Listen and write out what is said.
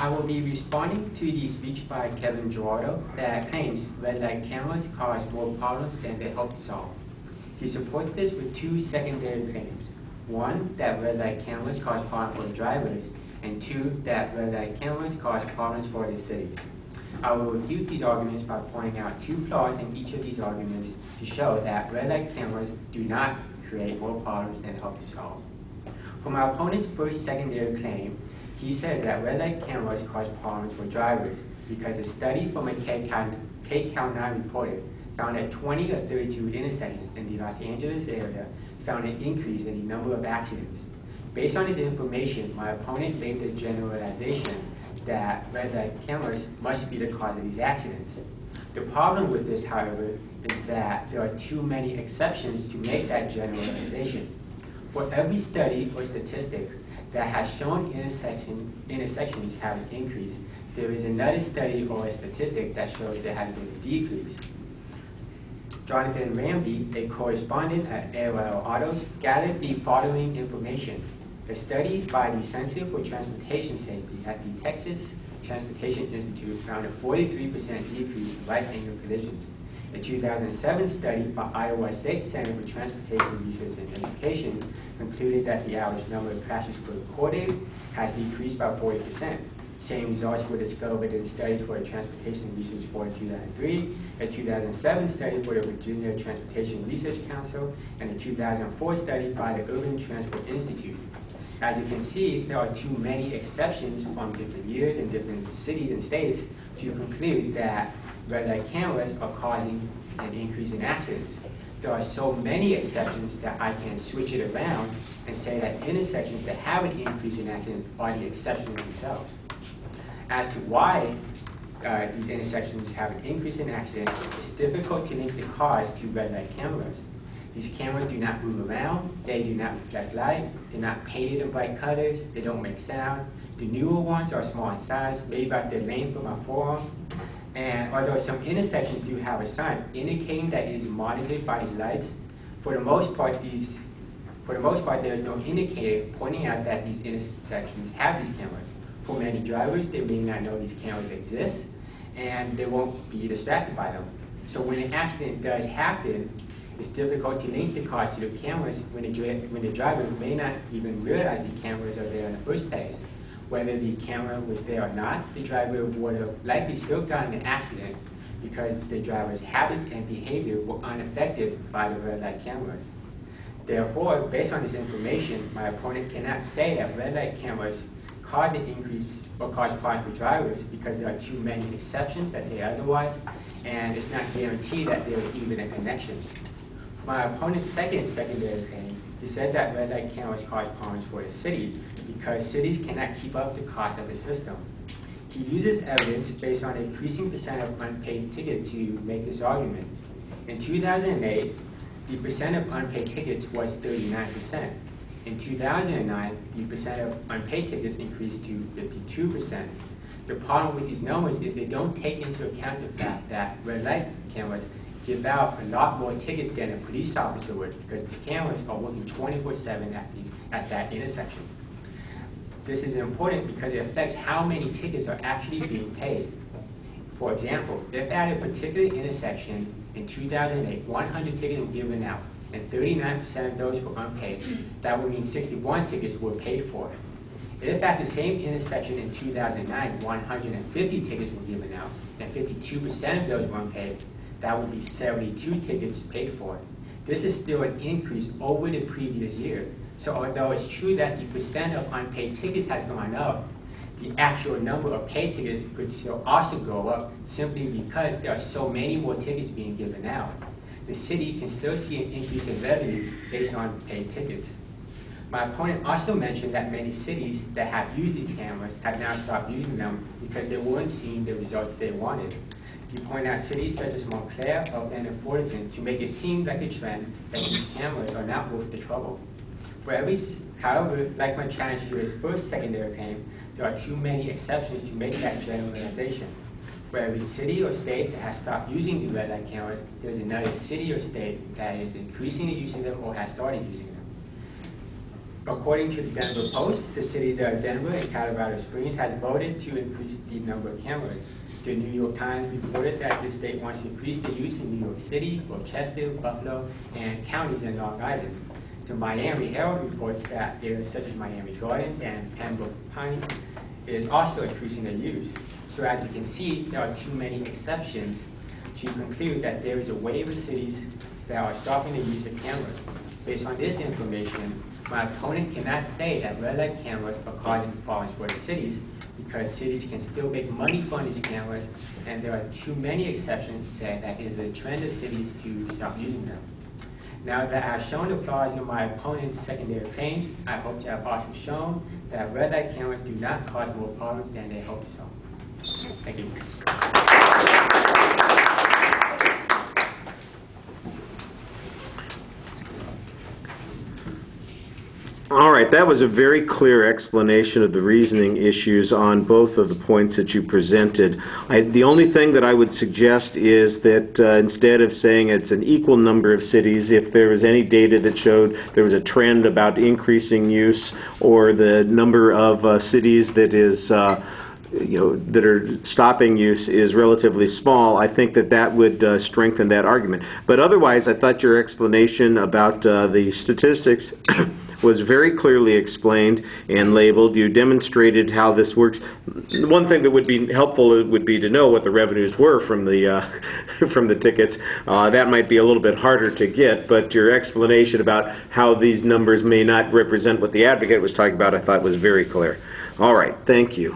I will be responding to the speech by Kevin Gerardo that claims red light cameras cause more problems than they help to solve. He supports this with two secondary claims. One, that red light cameras cause problems for the drivers, and two, that red light cameras cause problems for the city. I will refute these arguments by pointing out two flaws in each of these arguments to show that red light cameras do not create more problems than help to solve. For my opponent's first secondary claim, he says that red light cameras cause problems for drivers because a study from a Cal 9 reporter found that 20 of 32 intersections in the Los Angeles area found an increase in the number of accidents. Based on this information, my opponent made the generalization that red light cameras must be the cause of these accidents. The problem with this, however, is that there are too many exceptions to make that generalization. For every study or statistic that has shown intersections have an increase, there is another study or a statistic that shows there has been a decrease. Jonathan Ramsey, a correspondent at AOL Autos, gathered the following information. A study by the Center for Transportation Safety at the Texas Transportation Institute found a 43% decrease in right-angle collisions. A 2007 study by Iowa State Center for Transportation Research and Education concluded that the average number of crashes per quarter has decreased by 40%. Same results were discovered in studies for the Transportation Research Board in 2003, a 2007 study for the Virginia Transportation Research Council, and a 2004 study by the Urban Transport Institute. As you can see, there are too many exceptions from different years and different cities and states to conclude that red light cameras are causing an increase in accidents. There are so many exceptions that I can switch it around and say that intersections that have an increase in accidents are the exceptions themselves. As to why these intersections have an increase in accidents, it's difficult to link the cause to red light cameras. These cameras do not move around, they do not reflect light, they're not painted in bright colors, they don't make sound. The newer ones are small in size, maybe about the length of my forearm. And although some intersections do have a sign indicating that it is monitored by these lights, for the most part there is no indicator pointing out that these intersections have these cameras. For many drivers, they may not know these cameras exist, and they won't be distracted by them. So when an accident does happen, it's difficult to link the cause to the cameras when the driver may not even realize the cameras are there in the first place. Whether the camera was there or not, the driver would have likely still gotten an accident because the driver's habits and behavior were unaffected by the red light cameras. Therefore, based on this information, my opponent cannot say that red light cameras cause an increase or cause problems for drivers because there are too many exceptions that say otherwise, and it's not guaranteed that there is even a connection. My opponent's secondary claim, he says that red light cameras cause problems for the city because cities cannot keep up the cost of the system. He uses evidence based on an increasing percent of unpaid tickets to make this argument. In 2008, the percent of unpaid tickets was 39%. In 2009, the percent of unpaid tickets increased to 52%. The problem with these numbers is they don't take into account the fact that red light cameras give out a lot more tickets than a police officer would because the cameras are working 24/7 at that intersection. This is important because it affects how many tickets are actually being paid. For example, if at a particular intersection in 2008, 100 tickets were given out and 39% of those were unpaid, that would mean 61 tickets were paid for. If at the same intersection in 2009, 150 tickets were given out and 52% of those were unpaid, that would be 72 tickets paid for. This is still an increase over the previous year. So although it's true that the percent of unpaid tickets has gone up, the actual number of paid tickets could still also go up simply because there are so many more tickets being given out. The city can still see an increase in revenue based on paid tickets. My opponent also mentioned that many cities that have used these cameras have now stopped using them because they weren't seeing the results they wanted. He pointed out cities such as Montclair, Oakland, and Fullerton to make it seem like a trend that these cameras are not worth the trouble. However, like my challenge to his first secondary claim, there are too many exceptions to make that generalization. For every city or state that has stopped using the red light cameras, there's another city or state that is increasing the use of them or has started using them. According to the Denver Post, the cities of Denver and Colorado Springs has voted to increase the number of cameras. The New York Times reported that the state wants to increase the use in New York City, Rochester, Buffalo, and counties in Long Island. The Miami Herald reports that areas such as Miami Gardens and Pembroke Pines is also increasing their use. So as you can see, there are too many exceptions to conclude that there is a wave of cities that are stopping the use of cameras. Based on this information, my opponent cannot say that red light cameras are causing problems for the cities, because cities can still make money from these cameras, and there are too many exceptions to say that it is a trend of cities to stop using them. Now that I've shown the flaws in my opponent's secondary claims, I hope to have also shown that red light cameras do not cause more problems than they hope to solve. Thank you. All right, that was a very clear explanation of the reasoning issues on both of the points that you presented. The only thing that I would suggest is that instead of saying it's an equal number of cities, if there was any data that showed there was a trend about increasing use, or the number of cities that is that are stopping use is relatively small, I think that that would strengthen that argument. But otherwise, I thought your explanation about the statistics was very clearly explained and labeled. You demonstrated how this works. One thing that would be helpful would be to know what the revenues were from the from the tickets. That might be a little bit harder to get, but your explanation about how these numbers may not represent what the advocate was talking about, I thought was very clear. All right, thank you.